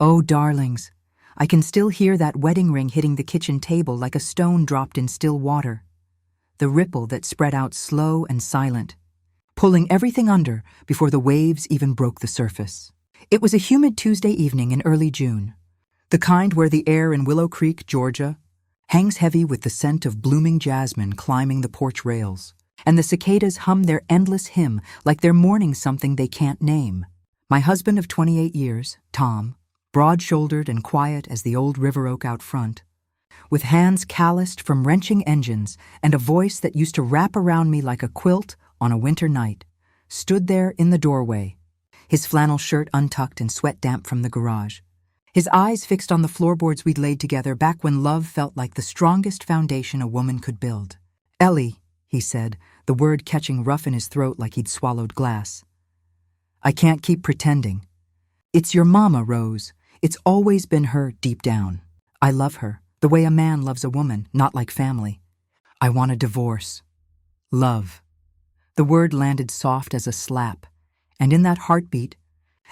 Oh, darlings, I can still hear that wedding ring hitting the kitchen table like a stone dropped in still water. The ripple that spread out slow and silent, pulling everything under before the waves even broke the surface. It was a humid Tuesday evening in early June, the kind where the air in Willow Creek, Georgia, hangs heavy with the scent of blooming jasmine climbing the porch rails, and the cicadas hum their endless hymn like they're mourning something they can't name. My husband of 28 years, Tom, broad-shouldered and quiet as the old river oak out front, with hands calloused from wrenching engines and a voice that used to wrap around me like a quilt on a winter night, stood there in the doorway, his flannel shirt untucked and sweat damp from the garage, his eyes fixed on the floorboards we'd laid together back when love felt like the strongest foundation a woman could build. "Ellie," he said, the word catching rough in his throat like he'd swallowed glass. "I can't keep pretending. It's your mama, Rose. It's always been her deep down. I love her, the way a man loves a woman, not like family. I want a divorce. Love." The word landed soft as a slap, and in that heartbeat,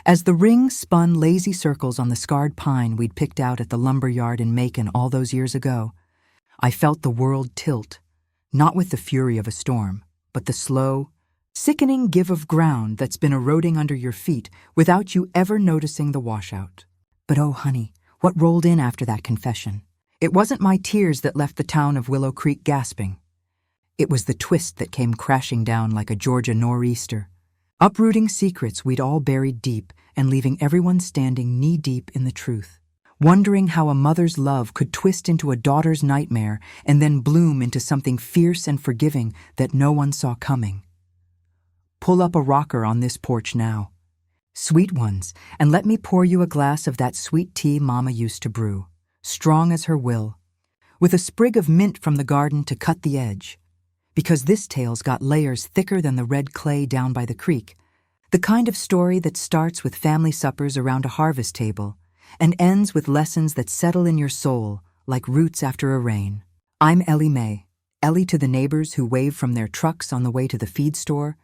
as the ring spun lazy circles on the scarred pine we'd picked out at the lumber yard in Macon all those years ago, I felt the world tilt, not with the fury of a storm, but the slow, sickening give of ground that's been eroding under your feet without you ever noticing the washout. But oh, honey, what rolled in after that confession? It wasn't my tears that left the town of Willow Creek gasping. It was the twist that came crashing down like a Georgia nor'easter, uprooting secrets we'd all buried deep and leaving everyone standing knee-deep in the truth, wondering how a mother's love could twist into a daughter's nightmare and then bloom into something fierce and forgiving that no one saw coming. Pull up a rocker on this porch now. Sweet ones, and let me pour you a glass of that sweet tea Mama used to brew, strong as her will, with a sprig of mint from the garden to cut the edge. Because this tale's got layers thicker than the red clay down by the creek, the kind of story that starts with family suppers around a harvest table and ends with lessons that settle in your soul like roots after a rain. I'm Ellie Mae, Ellie to the neighbors who wave from their trucks on the way to the feed store,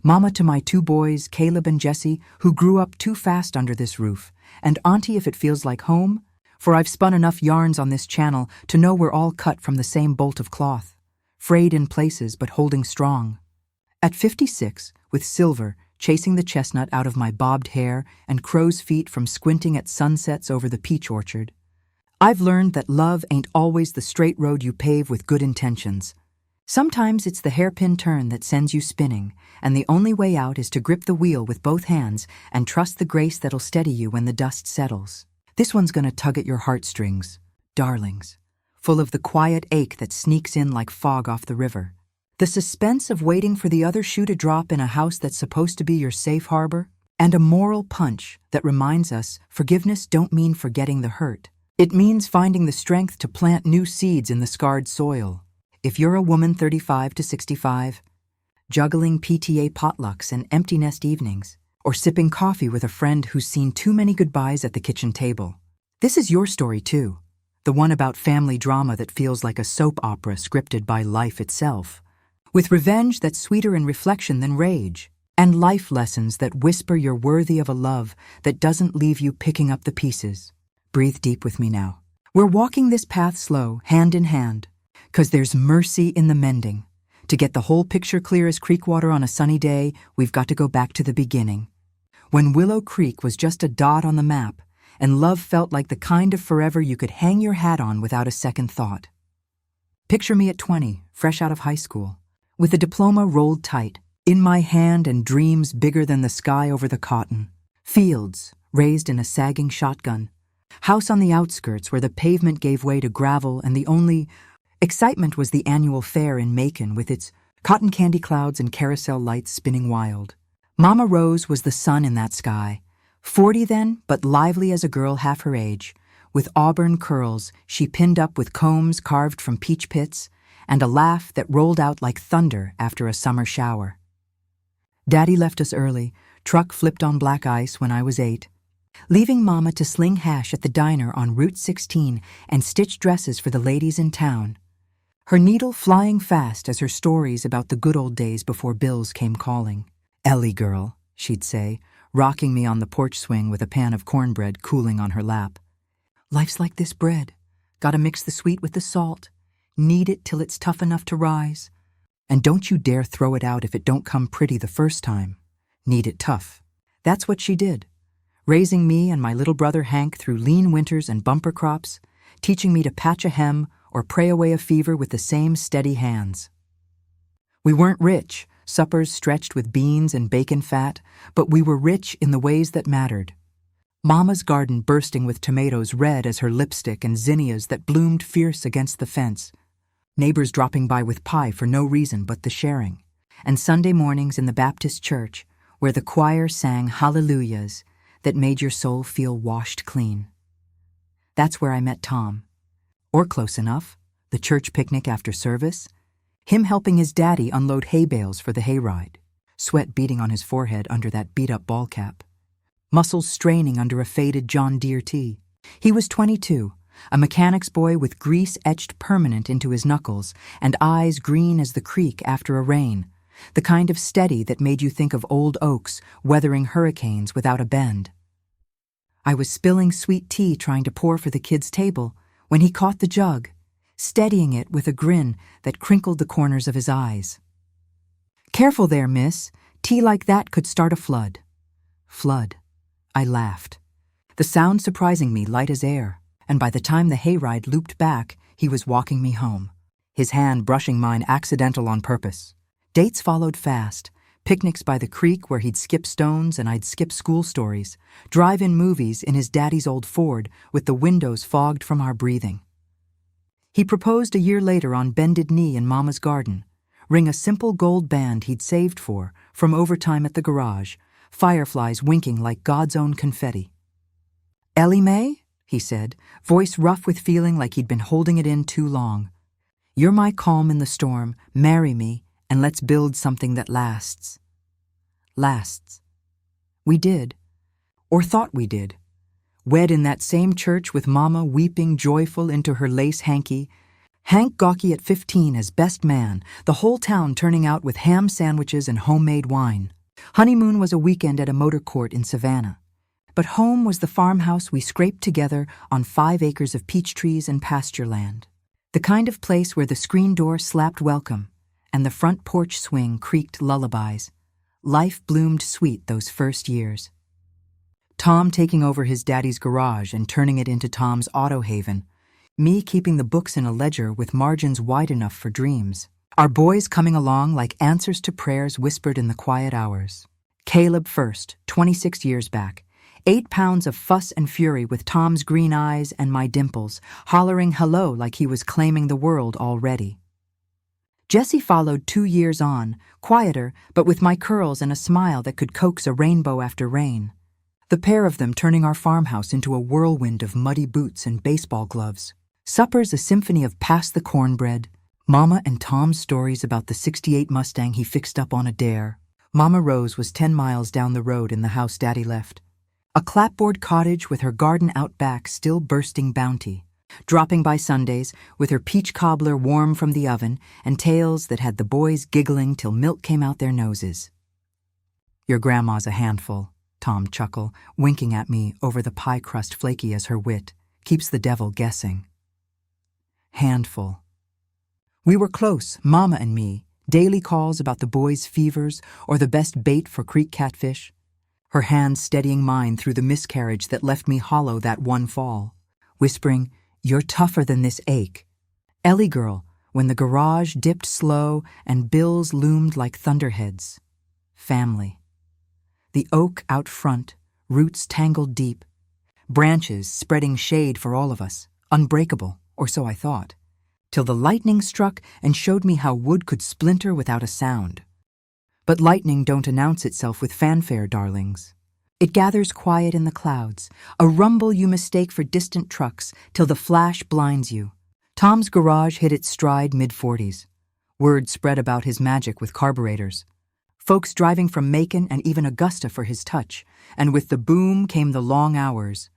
Mama to my two boys, Caleb and Jesse, who grew up too fast under this roof, and Auntie if it feels like home, for I've spun enough yarns on this channel to know we're all cut from the same bolt of cloth, frayed in places but holding strong. At 56, with silver chasing the chestnut out of my bobbed hair and crow's feet from squinting at sunsets over the peach orchard, I've learned that love ain't always the straight road you pave with good intentions. Sometimes it's the hairpin turn that sends you spinning, and the only way out is to grip the wheel with both hands and trust the grace that'll steady you when the dust settles. This one's gonna tug at your heartstrings, darlings, full of the quiet ache that sneaks in like fog off the river. The suspense of waiting for the other shoe to drop in a house that's supposed to be your safe harbor, and a moral punch that reminds us forgiveness don't mean forgetting the hurt. It means finding the strength to plant new seeds in the scarred soil. If you're a woman 35 to 65, juggling PTA potlucks and empty nest evenings, or sipping coffee with a friend who's seen too many goodbyes at the kitchen table, this is your story too, the one about family drama that feels like a soap opera scripted by life itself, with revenge that's sweeter in reflection than rage, and life lessons that whisper you're worthy of a love that doesn't leave you picking up the pieces. Breathe deep with me now. We're walking this path slow, hand in hand, 'cause there's mercy in the mending. To get the whole picture clear as creek water on a sunny day, we've got to go back to the beginning. When Willow Creek was just a dot on the map, and love felt like the kind of forever you could hang your hat on without a second thought. Picture me at 20, fresh out of high school, with a diploma rolled tight, in my hand and dreams bigger than the sky over the cotton. Fields, raised in a sagging shotgun. House on the outskirts where the pavement gave way to gravel and the only excitement was the annual fair in Macon with its cotton candy clouds and carousel lights spinning wild. Mama Rose was the sun in that sky, 40 then, but lively as a girl half her age, with auburn curls she pinned up with combs carved from peach pits and a laugh that rolled out like thunder after a summer shower. Daddy left us early, truck flipped on black ice when I was 8, leaving Mama to sling hash at the diner on Route 16 and stitch dresses for the ladies in town, her needle flying fast as her stories about the good old days before bills came calling. "Ellie girl," she'd say, rocking me on the porch swing with a pan of cornbread cooling on her lap. "Life's like this bread. Gotta mix the sweet with the salt. Knead it till it's tough enough to rise. And don't you dare throw it out if it don't come pretty the first time. Knead it tough." That's what she did, raising me and my little brother Hank through lean winters and bumper crops, teaching me to patch a hem or pray away a fever with the same steady hands. We weren't rich, suppers stretched with beans and bacon fat, but we were rich in the ways that mattered. Mama's garden bursting with tomatoes red as her lipstick and zinnias that bloomed fierce against the fence. Neighbors dropping by with pie for no reason but the sharing. And Sunday mornings in the Baptist church where the choir sang hallelujahs that made your soul feel washed clean. That's where I met Tom. Or close enough, the church picnic after service, him helping his daddy unload hay bales for the hayride, sweat beading on his forehead under that beat-up ball cap, muscles straining under a faded John Deere tee. He was 22, a mechanic's boy with grease etched permanent into his knuckles and eyes green as the creek after a rain, the kind of steady that made you think of old oaks weathering hurricanes without a bend. I was spilling sweet tea trying to pour for the kids' table when he caught the jug, steadying it with a grin that crinkled the corners of his eyes. "Careful there, miss. Tea like that could start a flood." Flood. I laughed, the sound surprising me light as air, and by the time the hayride looped back, he was walking me home, his hand brushing mine accidental on purpose. Dates followed fast, picnics by the creek where he'd skip stones and I'd skip school stories, drive-in movies in his daddy's old Ford with the windows fogged from our breathing. He proposed a year later on bended knee in Mama's garden, ring a simple gold band he'd saved for from overtime at the garage, fireflies winking like God's own confetti. "Ellie Mae," he said, voice rough with feeling like he'd been holding it in too long. "You're my calm in the storm, marry me, and let's build something that lasts." Lasts. We did, or thought we did. Wed in that same church with Mama weeping joyful into her lace hanky, Hank gawky at 15 as best man, the whole town turning out with ham sandwiches and homemade wine. Honeymoon was a weekend at a motor court in Savannah. But home was the farmhouse we scraped together on 5 acres of peach trees and pasture land. The kind of place where the screen door slapped welcome and the front porch swing creaked lullabies. Life bloomed sweet those first years. Tom taking over his daddy's garage and turning it into Tom's auto haven. Me keeping the books in a ledger with margins wide enough for dreams. Our boys coming along like answers to prayers whispered in the quiet hours. Caleb first, 26 years back. 8 pounds of fuss and fury with Tom's green eyes and my dimples, hollering hello like he was claiming the world already. Jesse followed 2 years on, quieter, but with my curls and a smile that could coax a rainbow after rain. The pair of them turning our farmhouse into a whirlwind of muddy boots and baseball gloves. Suppers a symphony of pass the cornbread. Mama and Tom's stories about the '68 Mustang he fixed up on a dare. Mama Rose was 10 miles down the road in the house Daddy left. A clapboard cottage with her garden out back still bursting bounty. Dropping by Sundays with her peach cobbler warm from the oven and tales that had the boys giggling till milk came out their noses. "Your grandma's a handful," Tom chuckled, winking at me over the pie crust flaky as her wit. Keeps the devil guessing. Handful. We were close, Mama and me, daily calls about the boys' fevers or the best bait for creek catfish. Her hand steadying mine through the miscarriage that left me hollow that one fall, whispering, "You're tougher than this ache." Ellie girl, when the garage dipped slow and bills loomed like thunderheads. Family. The oak out front, roots tangled deep, branches spreading shade for all of us, unbreakable, or so I thought, till the lightning struck and showed me how wood could splinter without a sound. But lightning don't announce itself with fanfare, darlings. It gathers quiet in the clouds, a rumble you mistake for distant trucks till the flash blinds you. Tom's garage hit its stride mid-40s. Word spread about his magic with carburetors. Folks driving from Macon and even Augusta for his touch, and with the boom came the long hours.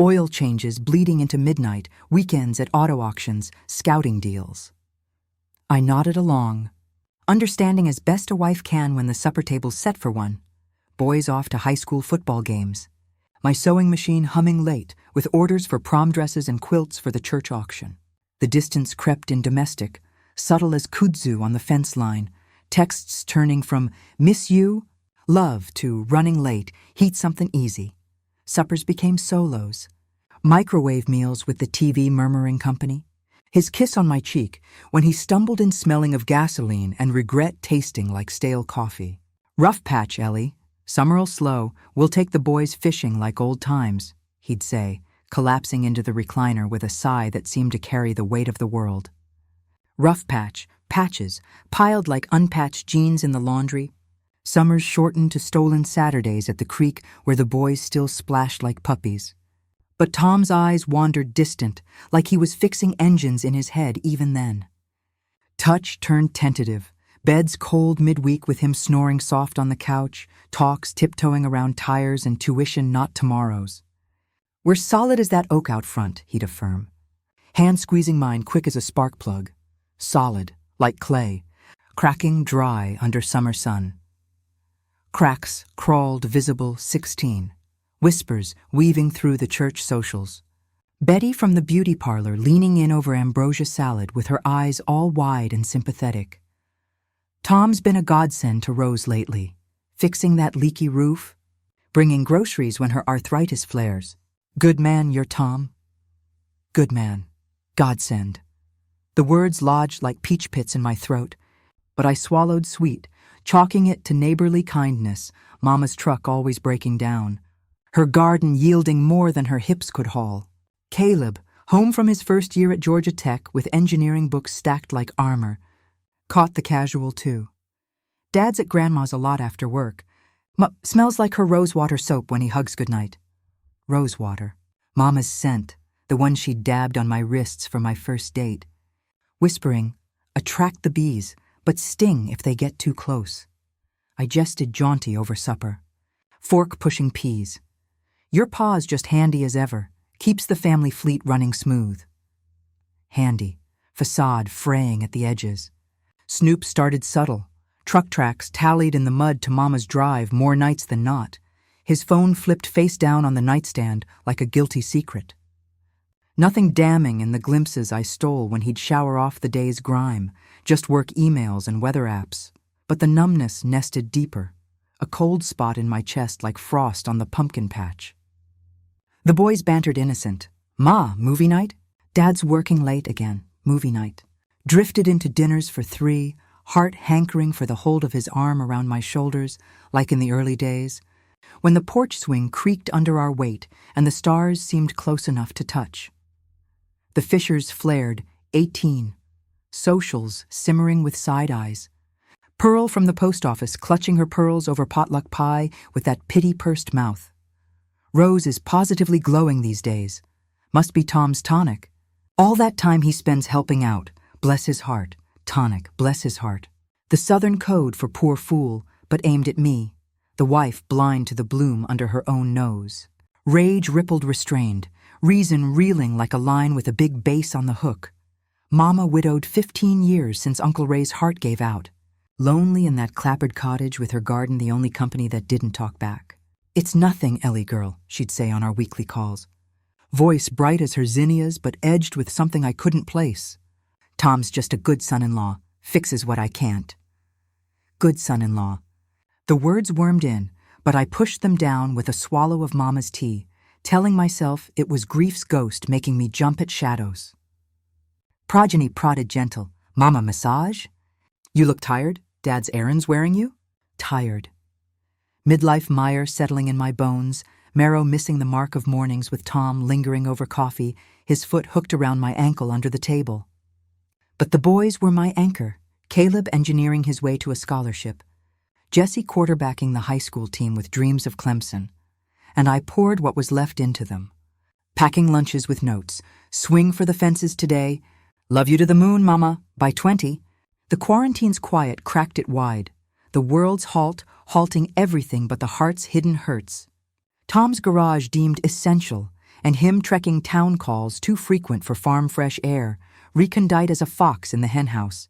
Oil changes bleeding into midnight, weekends at auto auctions, scouting deals. I nodded along, understanding as best a wife can when the supper table's set for one, boys off to high school football games. My sewing machine humming late, with orders for prom dresses and quilts for the church auction. The distance crept in domestic, subtle as kudzu on the fence line, texts turning from "miss you," "love" to "running late, heat something easy." Suppers became solos. Microwave meals with the TV murmuring company. His kiss on my cheek when he stumbled in smelling of gasoline and regret tasting like stale coffee. "Rough patch, Ellie. Summer'll slow. We'll take the boys fishing like old times," he'd say, collapsing into the recliner with a sigh that seemed to carry the weight of the world. Rough patch, patches, piled like unpatched jeans in the laundry. Summers shortened to stolen Saturdays at the creek where the boys still splashed like puppies. But Tom's eyes wandered distant, like he was fixing engines in his head even then. Touch turned tentative, beds cold midweek with him snoring soft on the couch, talks tiptoeing around tires and tuition not tomorrow's. "We're solid as that oak out front," he'd affirm. Hand squeezing mine quick as a spark plug. Solid, like clay, cracking dry under summer sun. Cracks crawled visible 16. Whispers weaving through the church socials. Betty from the beauty parlor leaning in over ambrosia salad with her eyes all wide and sympathetic. Tom's been a godsend to Rose lately, fixing that leaky roof, bringing groceries when her arthritis flares. "Good man, you're Tom." Good man. Godsend. The words lodged like peach pits in my throat, but I swallowed sweet, chalking it to neighborly kindness, Mama's truck always breaking down. Her garden yielding more than her hips could haul. Caleb, home from his first year at Georgia Tech with engineering books stacked like armor, caught the casual too. Dad's at Grandma's a lot after work. Smells like her rosewater soap when he hugs goodnight. Rosewater. Mama's scent, the one she dabbed on my wrists for my first date. Whispering, "Attract the bees, but sting if they get too close." I jested jaunty over supper. Fork pushing peas. "Your pa's just handy as ever. Keeps the family fleet running smooth." Handy. Facade fraying at the edges. Snoop started subtle. Truck tracks tallied in the mud to Mama's drive more nights than not. His phone flipped face down on the nightstand like a guilty secret. Nothing damning in the glimpses I stole when he'd shower off the day's grime, just work emails and weather apps. But the numbness nested deeper, a cold spot in my chest like frost on the pumpkin patch. The boys bantered innocent. "Ma, movie night?" "Dad's working late again, movie night." Drifted into dinners for 3, heart hankering for the hold of his arm around my shoulders, like in the early days, when the porch swing creaked under our weight and the stars seemed close enough to touch. The fishers flared, 18. Socials simmering with side eyes. Pearl from the post office clutching her pearls over potluck pie with that pity-pursed mouth. Rose is positively glowing these days. Must be Tom's tonic. All that time he spends helping out. Bless his heart. Tonic, bless his heart. The Southern code for poor fool, but aimed at me. The wife blind to the bloom under her own nose. Rage rippled restrained. Reason reeling like a line with a big bass on the hook. Mama widowed 15 years since Uncle Ray's heart gave out. Lonely in that clapboard cottage with her garden the only company that didn't talk back. "It's nothing, Ellie girl," she'd say on our weekly calls. Voice bright as her zinnias but edged with something I couldn't place. "Tom's just a good son-in-law, fixes what I can't." Good son-in-law. The words wormed in, but I pushed them down with a swallow of Mama's tea, telling myself it was grief's ghost making me jump at shadows. Progeny prodded gentle. "Mama, massage? You look tired? Dad's errands wearing you?" Tired. Midlife mire settling in my bones, marrow missing the mark of mornings with Tom lingering over coffee, his foot hooked around my ankle under the table. But the boys were my anchor, Caleb engineering his way to a scholarship, Jesse quarterbacking the high school team with dreams of Clemson, and I poured what was left into them. Packing lunches with notes, "Swing for the fences today," "Love you to the moon, Mama, by 20. The quarantine's quiet cracked it wide, the world's halting everything but the heart's hidden hurts. Tom's garage deemed essential, and him trekking town calls too frequent for farm fresh air, recondite as a fox in the henhouse.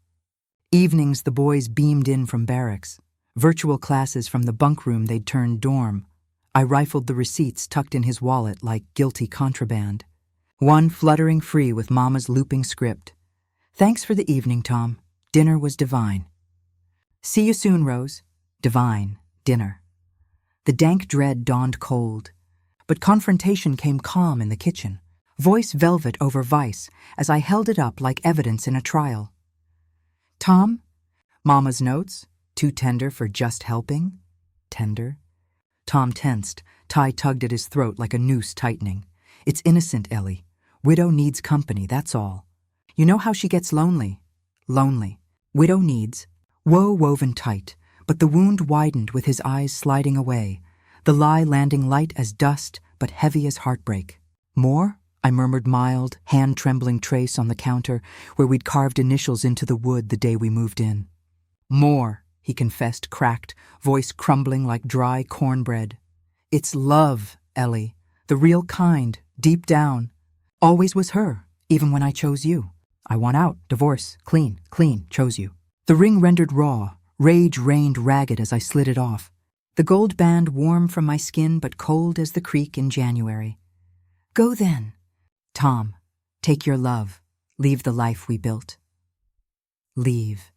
Evenings the boys beamed in from barracks. Virtual classes from the bunk room they'd turned dorm. I rifled the receipts tucked in his wallet like guilty contraband. One fluttering free with Mama's looping script. Thanks for the evening, Tom. Dinner was divine. See you soon, Rose. Divine. Dinner. The dank dread dawned cold, but confrontation came calm in the kitchen, voice velvet over vice as I held it up like evidence in a trial. Tom? Mama's notes? Too tender for just helping? Tender? Tom tensed. Ty tugged at his throat like a noose tightening. It's innocent, Ellie. Widow needs company, that's all. You know how she gets lonely. Lonely. Widow needs. Woe woven tight, but the wound widened with his eyes sliding away, the lie landing light as dust but heavy as heartbreak. More? I murmured mild, hand-trembling trace on the counter where we'd carved initials into the wood the day we moved in. More, he confessed, cracked, voice crumbling like dry cornbread. It's love, Ellie, the real kind, deep down. Always was her, even when I chose you. I want out, divorce, clean, chose you. The ring rendered raw, rage rained ragged as I slid it off. The gold band warm from my skin but cold as the creek in January. Go then. Tom, take your love, leave the life we built. Leave.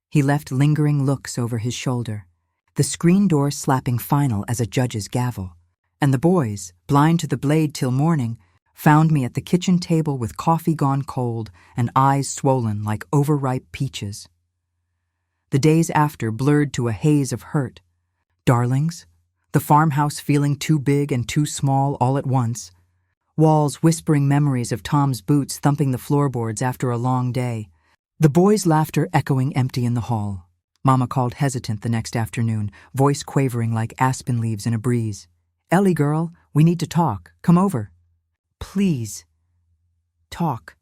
He left lingering looks over his shoulder, the screen door slapping final as a judge's gavel, and the boys, blind to the blade till morning, found me at the kitchen table with coffee gone cold and eyes swollen like overripe peaches. The days after blurred to a haze of hurt. Darlings, the farmhouse feeling too big and too small all at once, walls whispering memories of Tom's boots thumping the floorboards after a long day, the boys' laughter echoing empty in the hall. Mama called hesitant the next afternoon, voice quavering like aspen leaves in a breeze. Ellie, girl, we need to talk. Come over. Please. Talk.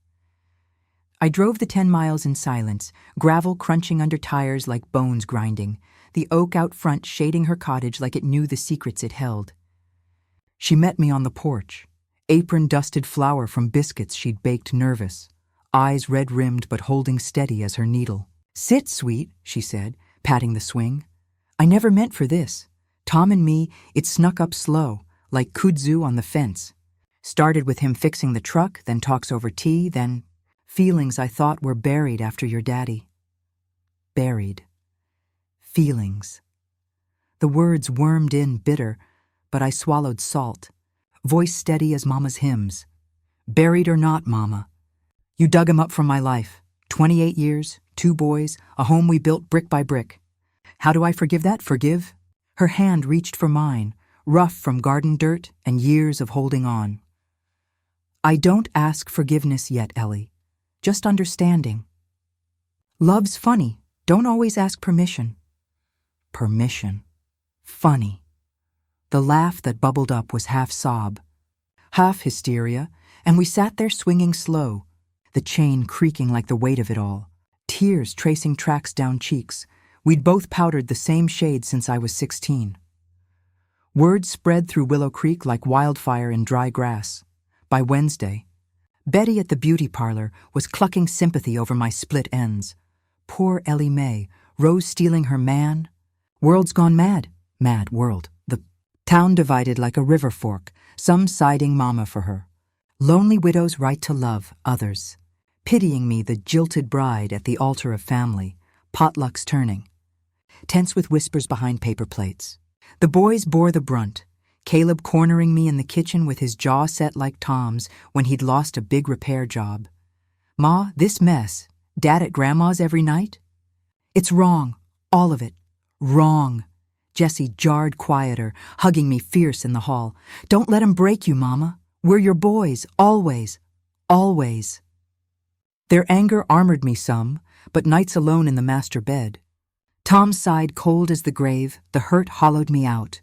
I drove the 10 miles in silence, gravel crunching under tires like bones grinding, the oak out front shading her cottage like it knew the secrets it held. She met me on the porch, apron-dusted flour from biscuits she'd baked nervous, eyes red-rimmed but holding steady as her needle. Sit, sweet, she said, patting the swing. I never meant for this. Tom and me, it snuck up slow, like kudzu on the fence. Started with him fixing the truck, then talks over tea, then feelings I thought were buried after your daddy. Buried. Feelings. The words wormed in bitter, but I swallowed salt, voice steady as Mama's hymns. Buried or not, Mama. You dug him up from my life. 28 years, 2 boys, a home we built brick by brick. How do I forgive that? Forgive? Her hand reached for mine, rough from garden dirt and years of holding on. I don't ask forgiveness yet, Ellie. Just understanding. Love's funny. Don't always ask permission. Permission. Funny. The laugh that bubbled up was half sob, half hysteria, and we sat there swinging slow, the chain creaking like the weight of it all, tears tracing tracks down cheeks. We'd both powdered the same shade since I was 16. Word spread through Willow Creek like wildfire in dry grass. By Wednesday, Betty at the beauty parlor was clucking sympathy over my split ends. Poor Ellie Mae, Rose stealing her man. World's gone mad. Mad world. The town divided like a river fork, some siding Mama for her. Lonely widows' right to love others. Pitying me, the jilted bride at the altar of family. Potlucks turning. Tense with whispers behind paper plates. The boys bore the brunt. Caleb cornering me in the kitchen with his jaw set like Tom's when he'd lost a big repair job. Ma, this mess. Dad at Grandma's every night? It's wrong. All of it. Wrong. Jessie jarred quieter, hugging me fierce in the hall. Don't let him break you, Mama. We're your boys, always. Always. Their anger armored me some, but nights alone in the master bed. Tom sighed cold as the grave, the hurt hollowed me out.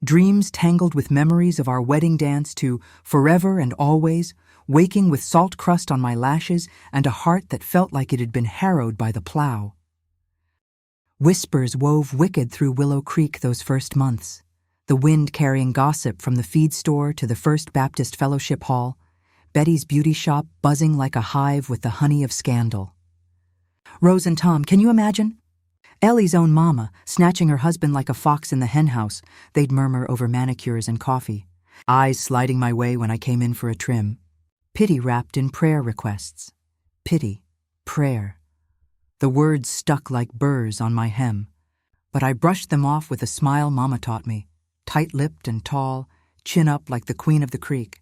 Dreams tangled with memories of our wedding dance to forever and always, waking with salt crust on my lashes and a heart that felt like it had been harrowed by the plow. Whispers wove wicked through Willow Creek those first months, the wind carrying gossip from the feed store to the First Baptist Fellowship Hall, Betty's beauty shop buzzing like a hive with the honey of scandal. Rose and Tom, can you imagine? Ellie's own mama, snatching her husband like a fox in the henhouse, they'd murmur over manicures and coffee. Eyes sliding my way when I came in for a trim. Pity wrapped in prayer requests. Pity, prayer. The words stuck like burrs on my hem, but I brushed them off with a smile Mama taught me, tight-lipped and tall, chin up like the queen of the creek.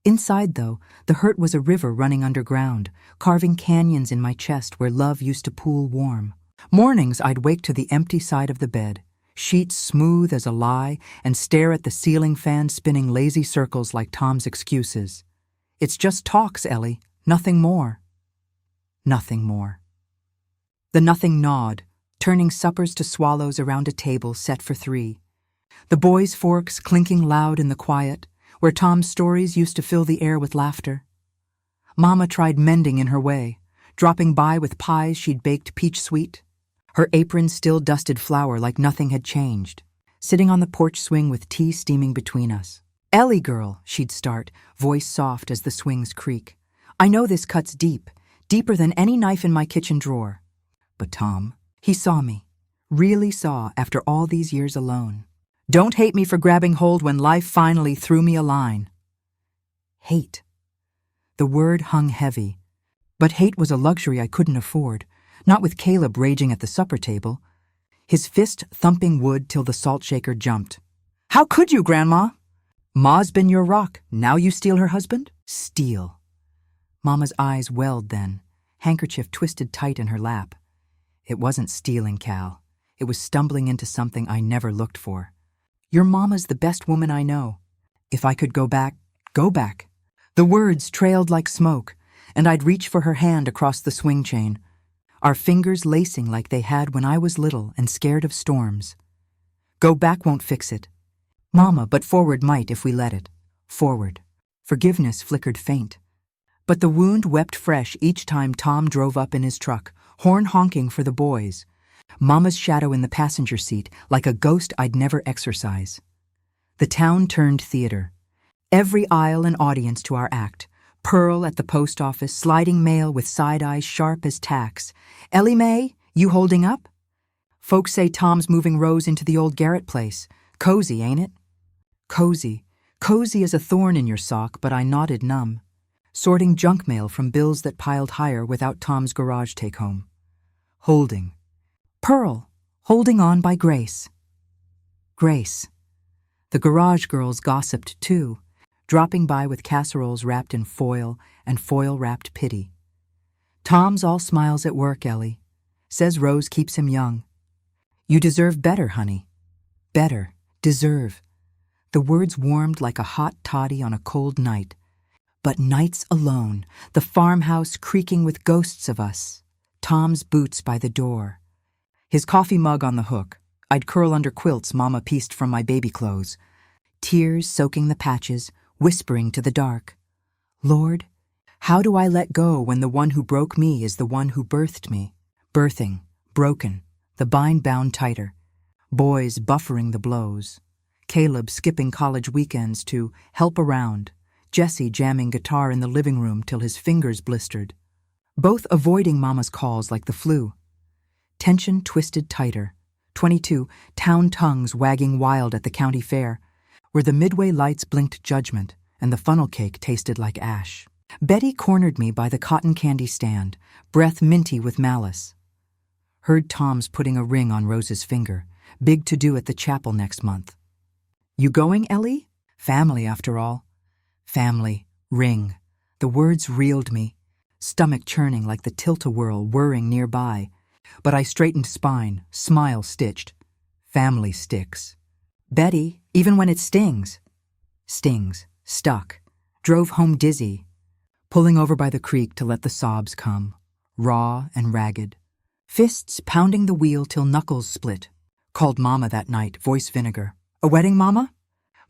Inside, though, the hurt was a river running underground, carving canyons in my chest where love used to pool warm. Mornings I'd wake to the empty side of the bed, sheets smooth as a lie, and stare at the ceiling fan spinning lazy circles like Tom's excuses. It's just talks, Ellie, nothing more. Nothing more. The nothing gnawed, turning suppers to swallows around a table set for 3. The boys' forks clinking loud in the quiet, where Tom's stories used to fill the air with laughter. Mama tried mending in her way, dropping by with pies she'd baked peach sweet. Her apron still dusted flour like nothing had changed, sitting on the porch swing with tea steaming between us. "Ellie girl," she'd start, voice soft as the swings creak. "I know this cuts deep, deeper than any knife in my kitchen drawer." But Tom, he saw me, really saw after all these years alone. Don't hate me for grabbing hold when life finally threw me a line. Hate. The word hung heavy, but hate was a luxury I couldn't afford, not with Caleb raging at the supper table, his fist thumping wood till the salt shaker jumped. "How could you, Grandma? Ma's been your rock, now you steal her husband?" Steal. Mama's eyes welled then, handkerchief twisted tight in her lap. It wasn't stealing, Cal. It was stumbling into something I never looked for. Your mama's the best woman I know. If I could go back, go back. The words trailed like smoke, and I'd reach for her hand across the swing chain, our fingers lacing like they had when I was little and scared of storms. Go back won't fix it. Mama, but forward might if we let it. Forward. Forgiveness flickered faint. But the wound wept fresh each time Tom drove up in his truck, horn honking for the boys. Mama's shadow in the passenger seat, like a ghost I'd never exorcise. The town turned theater. Every aisle an audience to our act. Pearl at the post office, sliding mail with side eyes sharp as tacks. "Ellie Mae, you holding up?" Folks say Tom's moving Rose into the old Garrett place. Cozy, ain't it? Cozy. Cozy as a thorn in your sock, but I nodded numb, sorting junk mail from bills that piled higher without Tom's garage take-home. Holding. Pearl, holding on by Grace. Grace. The garage girls gossiped too, dropping by with casseroles wrapped in foil and foil-wrapped pity. "Tom's all smiles at work, Ellie. Says Rose keeps him young. You deserve better, honey. Better. Deserve." The words warmed like a hot toddy on a cold night. But nights alone, the farmhouse creaking with ghosts of us, Tom's boots by the door, his coffee mug on the hook. I'd curl under quilts Mama pieced from my baby clothes, tears soaking the patches, whispering to the dark, "Lord, how do I let go when the one who broke me is the one who birthed me?" Birthing, broken, the bind bound tighter, boys buffering the blows, Caleb skipping college weekends to help around, Jesse jamming guitar in the living room till his fingers blistered, both avoiding Mama's calls like the flu. Tension twisted tighter, 22 town tongues wagging wild at the county fair, where the midway lights blinked judgment and the funnel cake tasted like ash. Betty cornered me by the cotton candy stand, breath minty with malice. Heard Tom's putting a ring on Rose's finger, big to do at the chapel next month. "You going, Ellie? Family, after all." Family, ring. The words reeled me, stomach churning like the tilt-a-whirl whirring nearby. But I straightened spine, smile stitched. Family sticks. Betty, even when it stings. Stings, stuck. Drove home dizzy, pulling over by the creek to let the sobs come, raw and ragged. Fists pounding the wheel till knuckles split. Called Mama that night, voice vinegar. "A wedding, Mama?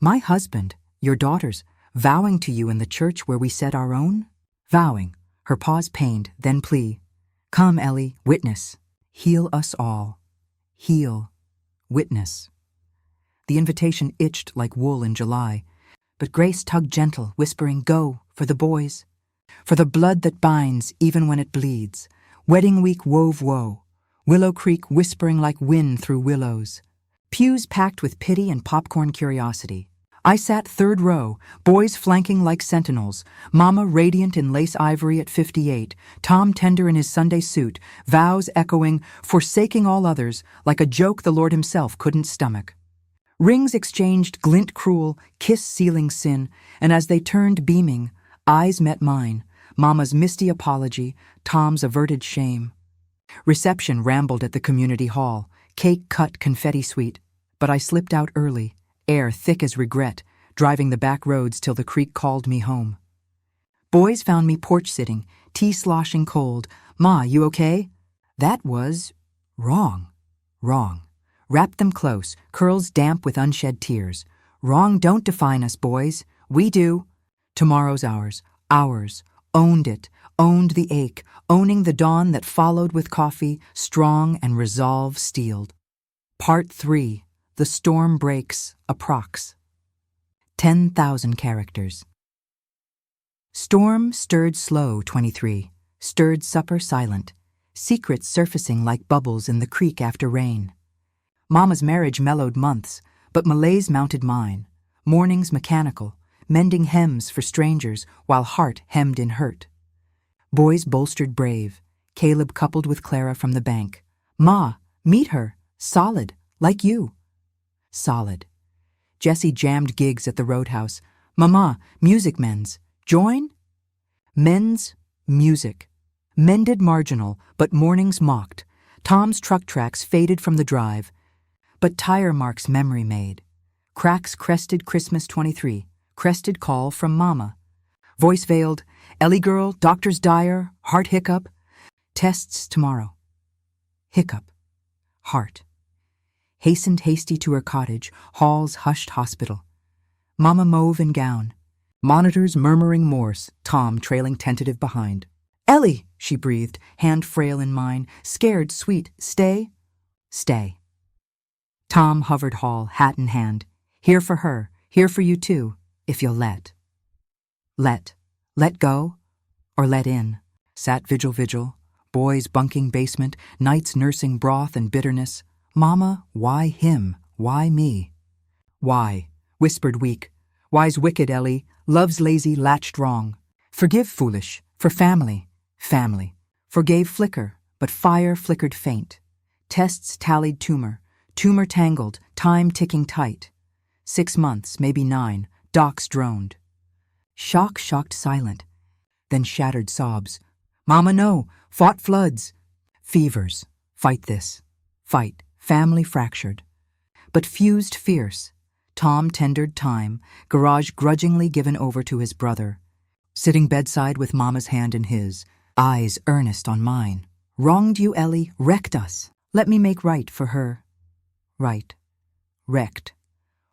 My husband, your daughter's, vowing to you in the church where we said our own?" Vowing, her pause pained, then plea. "Come, Ellie, witness. Heal us all. Heal. Witness." The invitation itched like wool in July, but Grace tugged gentle, whispering, "Go, for the boys. For the blood that binds even when it bleeds. Wedding week wove woe. Willow Creek whispering like wind through willows. Pews packed with pity and popcorn curiosity. I sat third row, boys flanking like sentinels, Mama radiant in lace ivory at 58, Tom tender in his Sunday suit, vows echoing, forsaking all others, like a joke the Lord himself couldn't stomach. Rings exchanged glint cruel, kiss sealing sin, and as they turned beaming, eyes met mine, Mama's misty apology, Tom's averted shame. Reception rambled at the community hall, cake cut confetti sweet, but I slipped out early, air thick as regret, driving the back roads till the creek called me home. Boys found me porch sitting, tea sloshing cold. Ma, you okay? That was wrong. Wrong. Wrapped them close, curls damp with unshed tears. Wrong don't define us, boys. We do. Tomorrow's ours. Ours. Owned it. Owned the ache. Owning the dawn that followed with coffee, strong and resolve steeled. Part 3. The storm breaks, approx. 10,000 characters. Storm stirred slow, 23. Stirred supper silent. Secrets surfacing like bubbles in the creek after rain. Mama's marriage mellowed months, but malaise mounted mine. Mornings mechanical, mending hems for strangers while heart hemmed in hurt. Boys bolstered brave. Caleb coupled with Clara from the bank. Ma, meet her. Solid, like you. Solid. Jesse jammed gigs at the roadhouse. Mama, music men's. Join? Men's music. Mended marginal, but mornings mocked. Tom's truck tracks faded from the drive, but tire marks memory made. Cracks crested Christmas 23. Crested call from Mama. Voice veiled, Ellie girl, doctor's dire, heart hiccup. Tests tomorrow. Hiccup. Heart. Hastened hasty to her cottage, Hall's hushed hospital. Mama mauve in gown. Monitors murmuring Morse, Tom trailing tentative behind. Ellie, she breathed, hand frail in mine, scared, sweet, stay? Stay. Tom hovered Hall, hat in hand. Here for her, here for you too, if you'll let. Let go, or let in. Sat vigil, boys bunking basement, nights nursing broth and bitterness. Mama, why him? Why me? Why? Whispered weak. Why's wicked, Ellie? Love's lazy, latched wrong. Forgive foolish, for family. Forgave flicker, but fire flickered faint. Tests tallied tumor tangled, time ticking tight. 6 months, maybe 9, docs droned. Shocked silent, then shattered sobs. Mama, no, fought floods. Fevers, fight this. Fight, family fractured. But fused fierce. Tom tendered time, garage grudgingly given over to his brother. Sitting bedside with Mama's hand in his, eyes earnest on mine. Wronged you, Ellie, wrecked us. Let me make right for her. Right. Wrecked.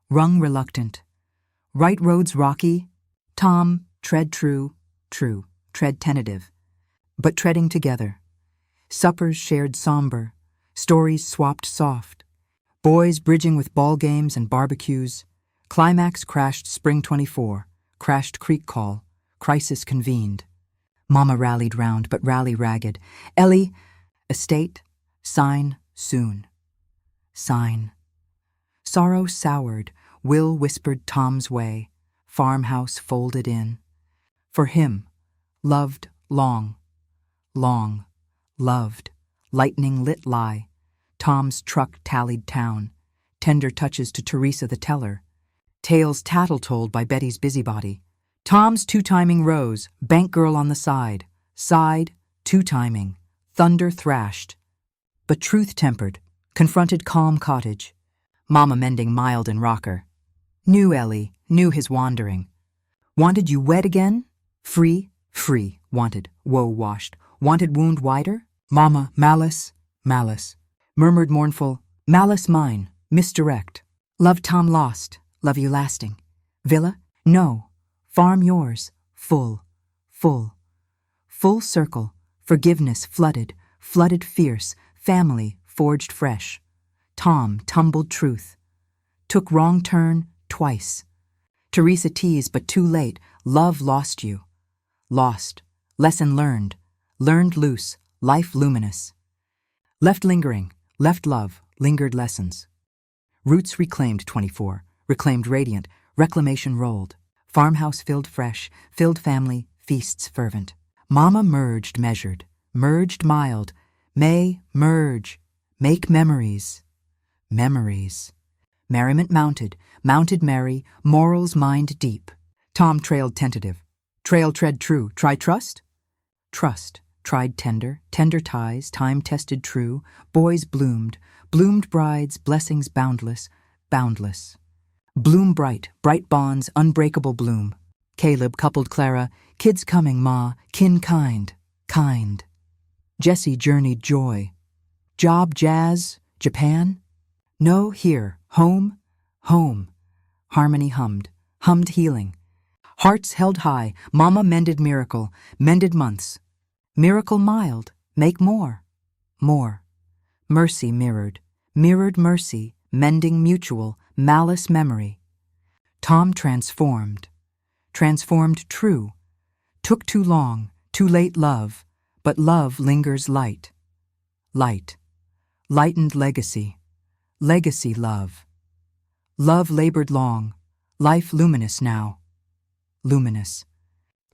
Rung reluctant. Right roads rocky. Tom, tread true. Tread tentative. But treading together. Suppers shared somber. Stories swapped soft. Boys bridging with ball games and barbecues. Climax crashed spring 24. Crashed creek call. Crisis convened. Mama rallied round, but rally ragged. Ellie, estate, sign, soon. Sign. Sorrow soured, will whispered Tom's way, farmhouse folded in. For him, loved long, loved, lightning lit lie. Tom's truck tallied town, tender touches to Teresa the teller. Tales tattle told by Betty's busybody. Tom's two-timing rose, bank girl on the side, two-timing, thunder thrashed. But truth tempered, confronted calm cottage. Mama mending mild in rocker. Knew Ellie, knew his wandering. Wanted you wed again? Free, wanted, woe washed. Wanted wound wider? Mama, malice. Murmured mournful, malice mine, misdirect. Love Tom lost, love you lasting. Villa? No. Farm yours, full. Full circle, forgiveness flooded fierce, family forged fresh. Tom tumbled truth. Took wrong turn twice. Teresa teased, but too late, love lost you. Lost, lesson learned loose, life luminous. Left lingering, left love, lingered lessons. Roots reclaimed 24, reclaimed radiant, reclamation rolled. Farmhouse filled fresh, filled family, feasts fervent. Mama merged measured, merged mild, may merge, make memories. Memories. Merriment mounted, mounted merry, morals mind deep. Tom trailed tentative. Trail tread true, try trust? Trust, tried tender, tender ties, time tested true, boys bloomed, bloomed brides, blessings boundless, boundless. Bloom bright, bright bonds, unbreakable bloom. Caleb coupled Clara, kids coming, ma, kin kind, kind. Jesse journeyed joy. Job jazz, Japan? No, here, home, home. Harmony hummed, hummed healing. Hearts held high, mama mended miracle, mended months. Miracle mild, make more, more. Mercy mirrored, mirrored mercy, mending mutual, malice memory. Tom transformed, transformed true. Took too long, too late love, but love lingers light. Light, lightened legacy, legacy love. Love labored long, life luminous now. Luminous.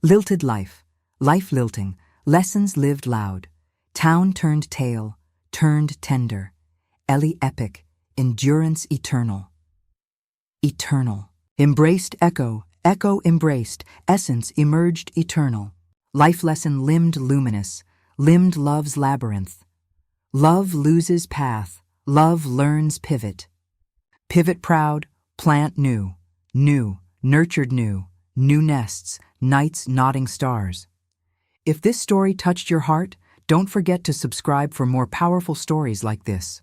Lilted life, life lilting, lessons lived loud. Town turned tale, turned tender. Ellie epic, endurance eternal. Eternal. Embraced echo, echo embraced, essence emerged eternal. Life lesson limbed luminous, limbed love's labyrinth. Love loses path, love learns pivot. Pivot proud, plant new, new, nurtured new, new nests, nights nodding stars. If this story touched your heart, don't forget to subscribe for more powerful stories like this.